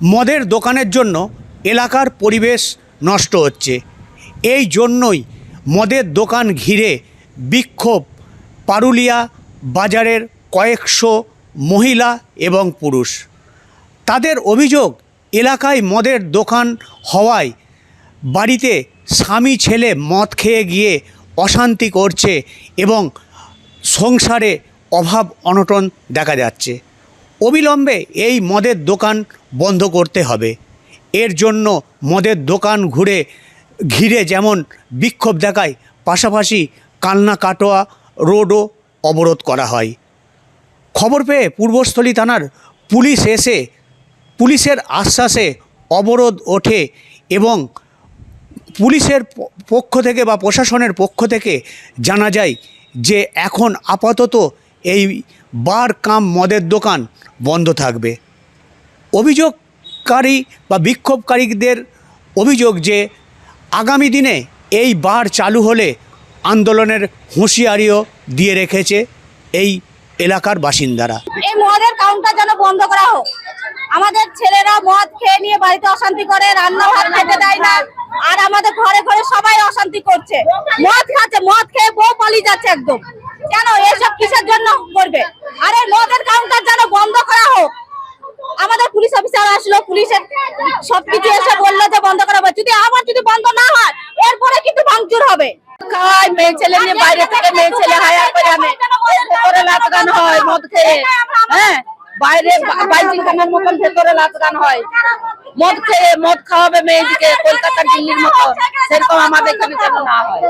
মদের দোকানের জন্য এলাকার পরিবেশ নষ্ট হচ্ছে। এই জন্যই মদের দোকান ঘিরে বিক্ষোভ পারুলিয়া বাজারের কয়েকশো মহিলা এবং পুরুষ। তাদের অভিযোগ, এলাকায় মদের দোকান হওয়ায় বাড়িতে স্বামী ছেলে মদ খেয়ে গিয়ে অশান্তি করছে এবং সংসারে অভাব অনটন দেখা যাচ্ছে। অবিলম্বে এই মদের দোকান বন্ধ করতে হবে। এর জন্য মদের দোকান ঘিরে যেমন বিক্ষোভ দেখায়, পাশাপাশি কালনা কাটোয়া রোডও অবরোধ করা হয়। খবর পেয়ে পূর্বস্থলী থানার পুলিশ এসে পুলিশের আশ্বাসে অবরোধ ওঠে এবং পুলিশের পক্ষ থেকে বা প্রশাসনের পক্ষ থেকে জানা যায় যে এখন আপাতত এই বার কাম মদের দোকান বন্ধ থাকবে। অভিযোগকারী বা বিক্ষোভকারীদের অভিযোগ যে আগামী দিনে এই বার চালু হলে আন্দোলনের হুঁশিয়ারিও দিয়ে রেখেছে এই এলাকার বাসিন্দারা। এই মদের কাউন্টার যেন বন্ধ করা হোক। আমাদের ছেলেরা মদ খেয়ে নিয়ে বাড়িতে অশান্তি করে, রান্না ভাত খেতে দেয় না, আর আমাদের ঘরে ঘরে সবাই অশান্তি করছে। মদ খাচ্ছে, মদ খেয়ে বউ পালিয়ে যাচ্ছে একদম। কেন এসব কিসের জন্য করবে? আর এই মদের কাউন্টার যেন বন্ধ করা হোক। আমাদের পুলিশ অফিসার আসলো, পুলিশের সবকিছু এসে বললো যে বন্ধ করা হবে। যদি বন্ধ না হয় এরপরে কিন্তু ভাঙচুর হবে। খাওয়াই মেয়ে ছেলে নিয়ে বাইরে থেকে মেয়ে ছেলে হায়ার করে আনে, ভেতরে নাচ গান হয় মদ খেয়ে। হ্যাঁ, বাইরে বাইজিং খানার মতন ভেতরে নাচ গান হয়। মদ খেয়ে মদ খাওয়াবে মেয়েদিকে কলকাতা দিল্লির মতো, সেরকম আমাদের এখানে যেন না হয়।